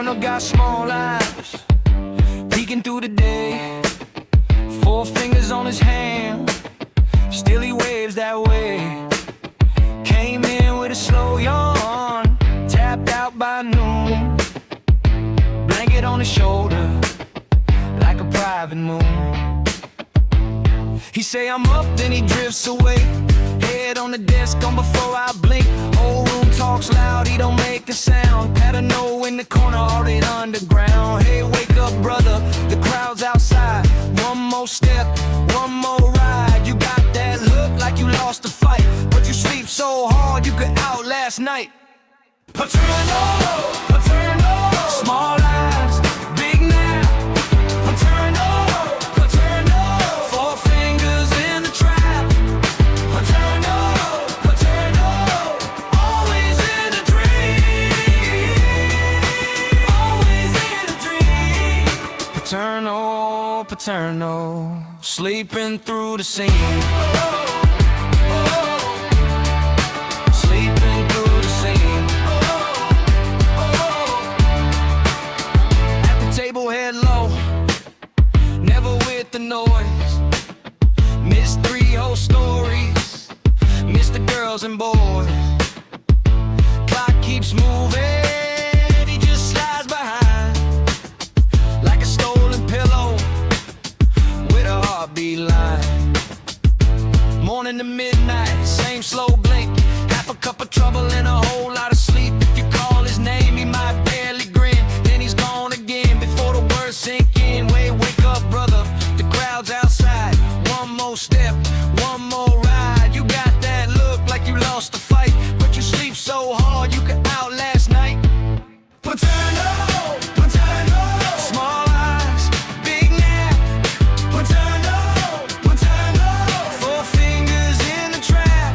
eternal, got small eyes, peeking through the day. 4 fingers on his hand, still he waves that way. Came in with a slow yawn, tapped out by noon. Blanket on his shoulder, like a private moon. He say I'm up, then he drifts away. Head on the desk, gone before I blink. Whole room talks loud, he don't make a sound. Pat a no in the corner, all it underground. Hey, wake up, brother, the crowd's outside. One more step, one more ride. You got that look like you lost a fight, but you sleep so hard you could outlast night. Paternal, paternal, small eyes, big nap. Paternal, paternal, 4 fingers in the trap. Paternal, paternal, always in a dream, always in a dream. Paternal, paternal, sleeping through the scene. Sleeping through the scene. At the table, head low, never with the noise. Missed 3 whole stories, missed the girls and boys. Clock keeps moving, he just slides behind, like a stolen pillow with a heartbeat line. Morning to midnight, same slow blink. Half a cup of trouble and a whole lot of sleep. If you call his name, he might barely grin. Then he's gone again before the words sink in. Wake up, brother, the crowd's outside. One more step, one more ride. You got that look like you lost the fight, but you sleep so hard you could outlast night. Paternal, paternal, small eyes, big nap. Paternal, paternal, 4 fingers in the trap.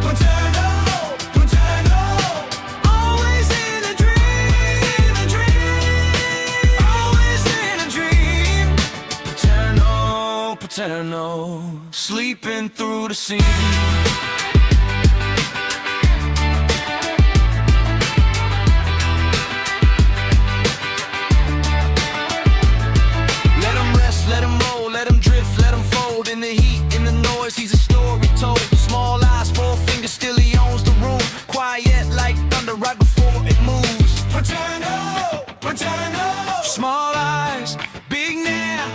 Paternal, paternal, always in a dream, always in a dream. Paternal, paternal, sleeping through the scene. Let him rest, let him roll, let him drift, let him fold. In the heat, in the noise, he's a story told. Small eyes, 4 fingers, still he owns the room. Quiet like thunder right before it moves. Paternal, paternal, small eyes, big nap.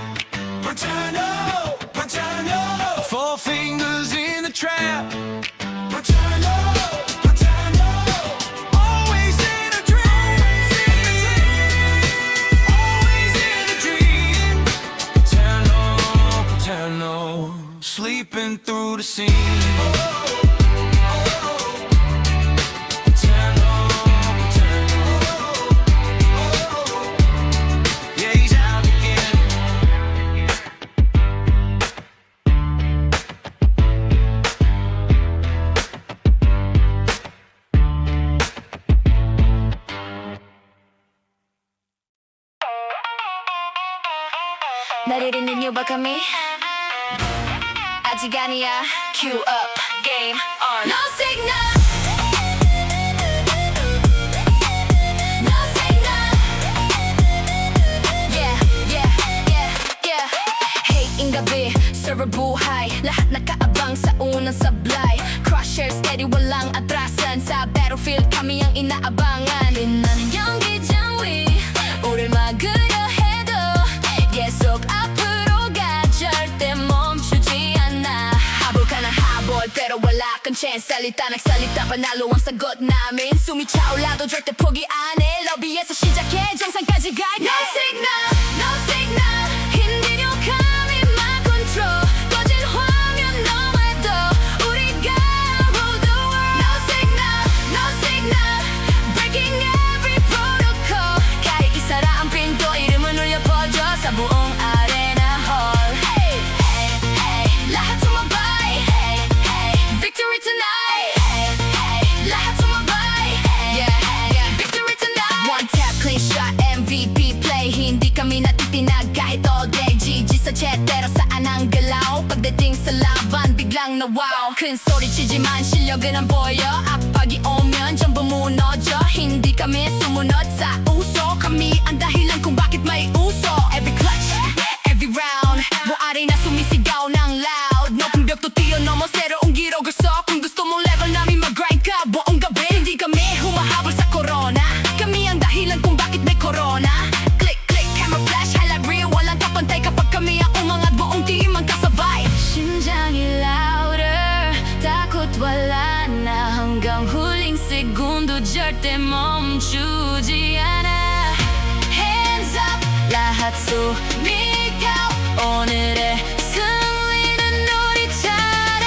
Paternal, paternal, 4 fingers in the trap. Paternal, paternal, always in a dream, always in a dream. Paternal, paternal, sleeping through the scene. Paternal, paternal, yeah, he's out again. naririnig niyo ba kami? 아직 아니야. Cue up, game on. No signal. No signal. Yeah, yeah, yeah, yeah. Hate in gabi, server buhay. Lahat nakaabang sa unang sablay. Crusher steady, walang atrasan. Sa battlefield kami ang inaabangan. 빛나는 연기 장위, 우릴 막으려 해도 계속 앞으로 가. 절대 멈추지 않아. 하볼까나 하볼 pero wala kang chance. 살리다 낙살리다 panalo ang sagot namin. 숨이 차올라도 절대 포기 안 해. 러비에서 시작해 정상까지 갈게. No signal, no signal. 힘들여 감히 my control. 꺼진 화면 너무해도 우리가 rule the world. No signal, no signal. Breaking every protocol. 가히 이사라 안 핀도 이름은 울려 퍼져 사 부엉 아레나 hall. Hey, hey, hey. 라하 to my body. Hey, hey. Victory tonight. Hey, hey. 라하 to my body. Yeah, yeah. Victory tonight. One tap, clean shot, MVP play. Hindi kami Wala nang galaw pagdating sa laban biglang nawaw 큰 소리치지만 실력은 안 보여 압박이 오면 전부 무너져 hindi kami sumunod sa uso kami ang dahilan kung bakit may uso every clutch every round 모아리 나 sumisigaw ng loud 높은 벽도 뛰어넘어 새로운 길을 걸어 kung gusto mong level namin mag-grind ka buong gabi hindi kami humahabol sa corona kami ang dahilan kung bakit may corona click click camera flash highlight reel walang kapantay kapag kami ang umangat buong team ang kasabay 심장이 louder takot wala na hanggang huling segundo 절대 멈추지 않아 hands up lahat sumigaw 오늘의 승리는 우리 차례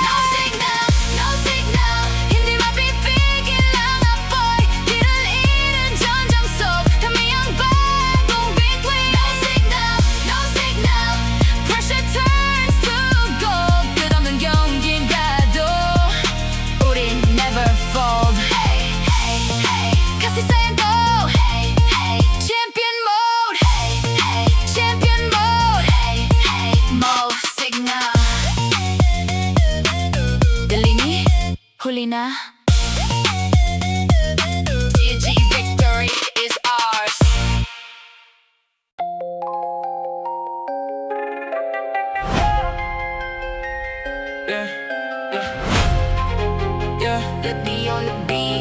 No signal, no signal hindi mapipigil ang apoy 길을 잃은 전장 속 kami ang bagong between No signal, no signal pressure turns to gold 끝없는 경기인 가도 우린 never fold Hey, hey, hey kasi SeiyA Hey, hey champion mode Hey, hey champion mode Hey, hey mo signal Delini, huli na SeiyA victory is ours Yeah, yeah, yeah, Let me on the beat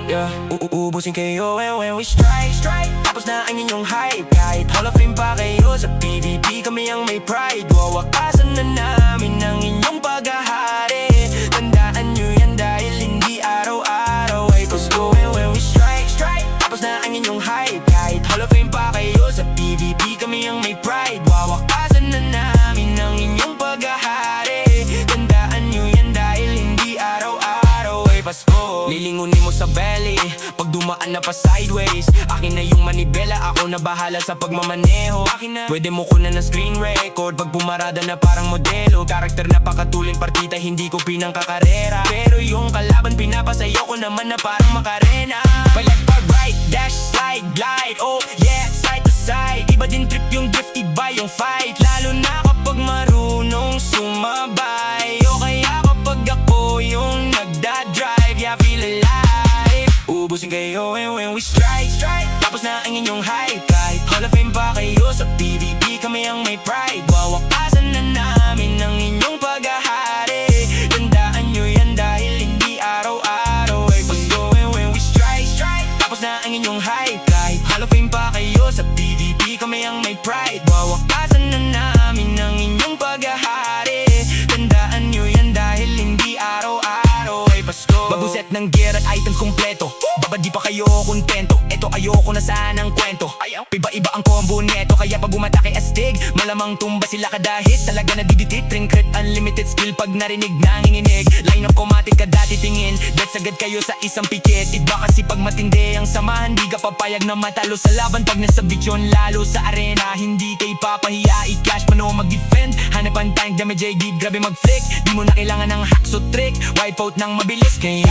yeah. Uubusin kayo when we strike, strike. Tapos na ang inyong hype. Kahit Hall of Fame pa kayo sa PVP, kami ang may pride. Wawakasan na namin ang inyong paghahari. Tandaan nyo yan dahil hindi araw-araw ay Pasko. When we strike, strike. Tapos na ang inyong hype. Kahit Hall of Fame pa kayo sa PVP, kami ang may pride. Wawakasan na namin ang inyong paghahari. Tandaan nyo yan dahil hindi araw-araw ay Pasko. Lilingunin mo sa belly pag dumaan na pa sideways. Akin na yung manibela, ako na bahala sa pagmamaneho. Akin na, pwede mo ko na ng screen record. Pag pumarada na parang modelo, karakter na pakatulin partita, hindi ko pinangkakarera. Pero yung kalaban pinapasayo ko naman na parang makarena. Pa left pa right, dash, slide, glide. Oh yeah, side to side. Iba din trip yung drift, iba yung fight. Lalo na kapag marunong sumabay. O kaya kapag ako yung nagdadrive. Yeah, feel alive. Ubusin kayo when we strike, strike. Tapos na ang inyong hype. Kahit Hall of Fame pa kayo sa PVP, kami ang may pride. Wawakasan na namin ang inyong paghahari. Tandaan nyo yan dahil hindi araw-araw ay Pasko. When we strike, strike. Tapos na ang inyong hype. Kahit Hall of Fame pa kayo sa PVP, kami ang may pride. Wawakasan na namin ang inyong paghahari. Tandaan nyo yan dahil hindi araw-araw ay Pasko. Babuset ng gear at items kompleto. Babad di pa kayo kontento. Eto ayoko na sana ng kwento. Iba-iba ang combo neto. Kaya pag umatake astig, malamang tumba sila kada hit. Talaga nadiditit, ring crit, unlimited skill. Pag narinig nanginginig, line up komatik ka dati tingin. That's agad kayo sa isang pikit. Iba kasi pag matindi ang samahan, di ka papayag na matalo sa laban. Pag nasa beat yun, lalo sa arena, hindi kay papahiya. I-clash pano mag-defend, hanapan tank damage, give, grabe mag-flick. Di mo na kailangan ng hacksaw trick, wipe out ng mabilis. Kaya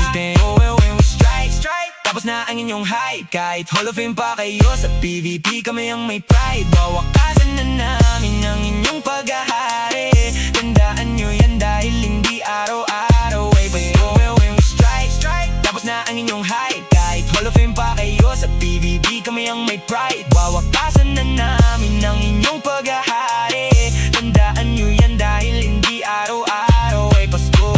when we strike, strike. Tapos na ang inyong hype. Kahit Hall of Fame pa kayo sa PVP, kami ang may pride. Wawakasan na namin ang inyong paghahari. Tandaan nyo yan dahil hindi araw-araw ay Pasko. When we strike, strike. Tapos na ang inyong hype. Kahit Hall of Fame pa kayo sa PVP, kami ang may pride. Wawakasan na namin ang inyong paghahari. Tandaan nyo yan dahil hindi araw-araw ay Pasko.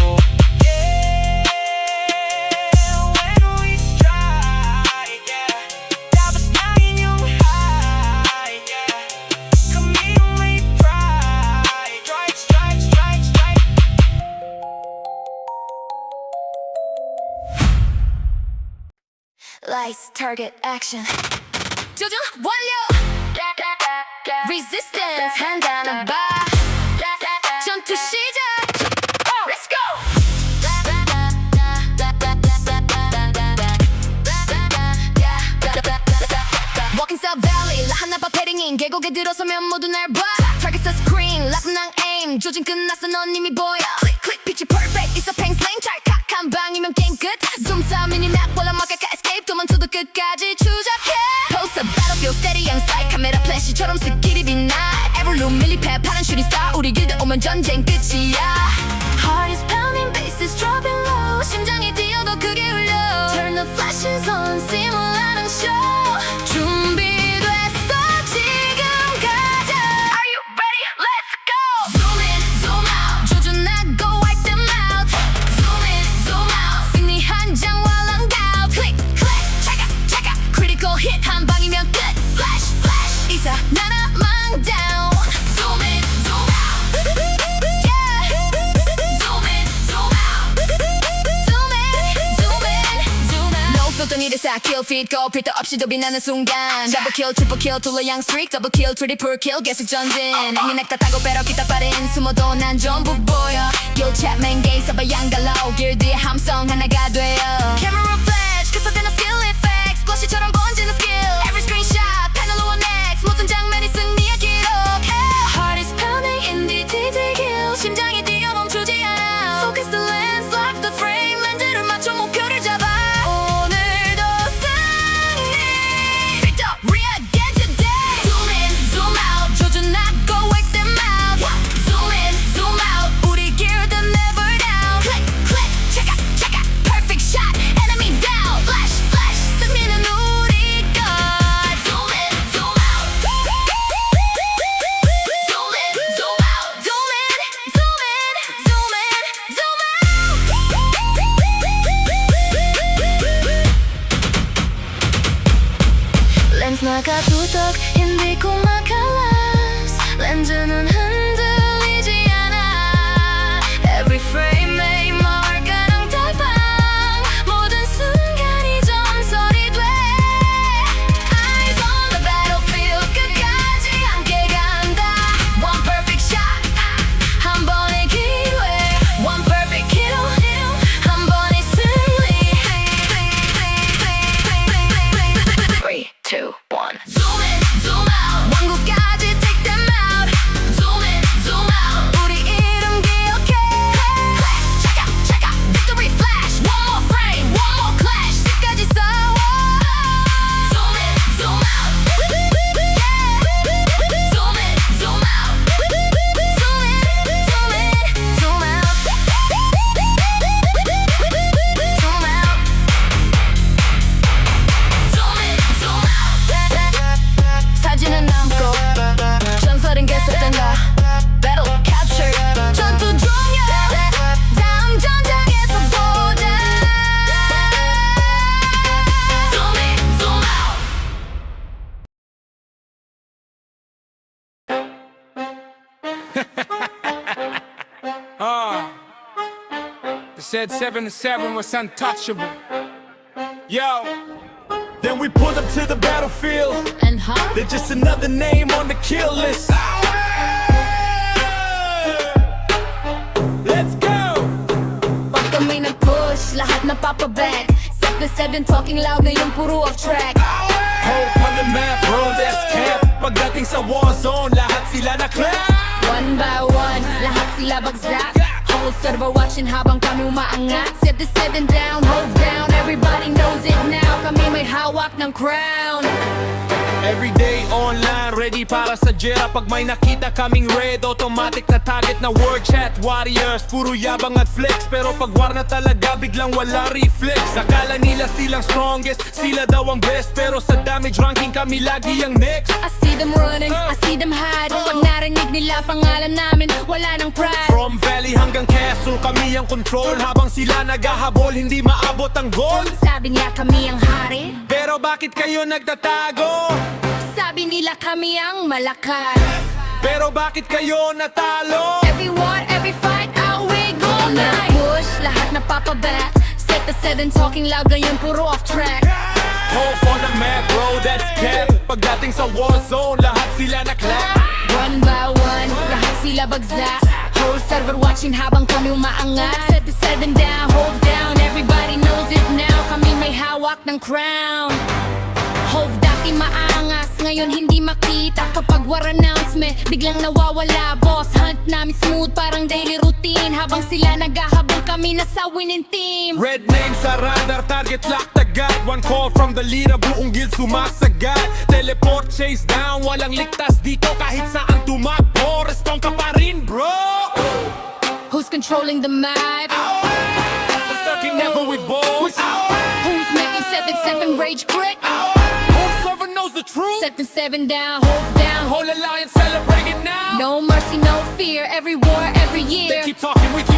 Lights, target, action 조정 완료 Resistance 한다는 바 전투 시작 Let's go Walking South Valley 라한 나바 패링인 계곡에 들어서면 모두 날 봐 Target set screen 락낭 aim 조준 끝났어 넌 이미 보여 Click click picture perfect 있어 팽슬링 찰칵한 방이면 게임 끝 Zoom 싸움 미니맵 볼라 막아가 escape 도망쳐도 끝까지 추적해 Post a battlefield steady ready ang sight 카메라 플래시처럼 스킬이 빛나 에볼룸 밀리패 파란 슈팅 스타 우리 길드 오면 전쟁 끝이야 Heart is pounding bass is dropping low 심장이 뛰어도 크게 울려 Turn the flashes on 시뮬하는 쇼 준비됐어 지금 가자 Are you ready? Let's go Zoom in, zoom out 조준하고 wipe them out Zoom in, zoom out 승리 한 장 while I'm down Click, click, check out, check out Critical hit 한 방이면 끝 Flash, flash 이사 나나만 down Zoom in, zoom out Yeah Zoom in, zoom out Zoom in, zoom in, zoom out No filter need a sack kill feed go 필터 없이도 빛나는 순간 Double kill, triple kill 둘러양 streak Double kill, triple kill 계속 전진 니넥 다 타고 빼러 기타 빠른 숨어도 난 전부 보여 Yo Chapman gay 서봐 양갈로 길드의 함성 하나가 되어 Camera flash 급속되는 skill effects 플러시처럼 번지는 skill Every screenshot 패널로 next 모든 장면이 승리의 기록 Heart is pounding in the 디디길 심장이 뛰어 멈추지 않아 Focus the lens, lock the frame 렌즈를 맞춰 목표를 잡아 오늘도 승리 Victory again today Zoom in, zoom out 조준하고 wake them out Zoom in, zoom out 우리 길드 never down Click, click, check out Perfect shot, enemy down Flash, flash 승리는 우리 것 Zoom in, zoom out Zoom in, zoom out Zoom in, zoom in, zoom in, zoom out 렌즈 나가 두덕 hindi ko makalas 렌즈는 흔들리지 않아 Every frame may mark ang tabang 모든 순간이 전설이 돼 Eyes on the battlefield 끝까지 함께 간다 One perfect shot 한 번의 기회 One perfect kill 한 번의 승리 3, 2, 1 Zoom in, zoom out 왕국까지 take them out Zoom in, zoom out 우리 이름 기억해 Check out Victory flash One more frame, one more clash 끝까지 싸워 Zoom in, zoom out Yeah Zoom in, zoom out Zoom in, zoom in, zoom out Zoom out Zoom in, zoom out 사진은 남고 전설은 계속된다 Battle capture 전투 종료 다음 전장에서 보자 Zoom in, zoom out They said 7 to 7 was untouchable. Yo, Then we pulled up to the battlefield. And huh? They're just another name on the kill list. Let's go! Pag kami nag-push, lahat napapaback Set the 7 talking loud, ngayon puro off track Hope on the map, bro, that's camp. Pagdating sa war zone, lahat sila na clap. One by one, lahat sila bagsak Whole server watching habang kami umaangat Set the 7 down, hold down Everybody knows it now Kami may hawak ng crown Every day online, ready para sa jera. Pag may nakita kaming red, automatic na target na word chat warriors. Puro yabang at flex, pero pag war na talaga, biglang wala reflex. Akala nila silang strongest, sila daw ang best, pero sa damage ranking kami lagi ang next. I see them running, I see them hide Pag narinig nila pangalan namin, wala nang pride From valley hanggang castle, kami ang control. Habang sila naghahabol, hindi maabot ang goal. Sabi niya kami ang hari Pero bakit kayo nagtatago? Sabi nila kami ang malakas Pero bakit kayo natalo? Every war, every fight, out we go night Push, lahat napapaback Set the 7 talking loud, ngayon puro off track Hope on the map, bro, that's cap. Pagdating sa war zone, lahat sila na clap. One by one, lahat sila bagsak Whole server watching habang kami umaangat Set the 7 down, hold down Everybody knows it now Kami may hawak ng crown Hove dati maangas, ngayon ngayon hindi makita. Kapag war announcement, biglang nawawala. Boss hunt namin smooth, parang daily routine. Habang sila naghahabol, kami nasa winning team. Red name sa radar, target locked agad. One call from the leader, buong guild sumasagad. Teleport, chase down, walang ligtas dito. Kahit saan tumakbo, respond ka pa rin, bro. Who's controlling the map? The stuck in never with boys. Who's making 7-7 rage quit? Whole server knows the truth. 7-7 down, hold down. Whole alliance celebrating now. No mercy, no fear. Every war, every They year. keep talking, we keep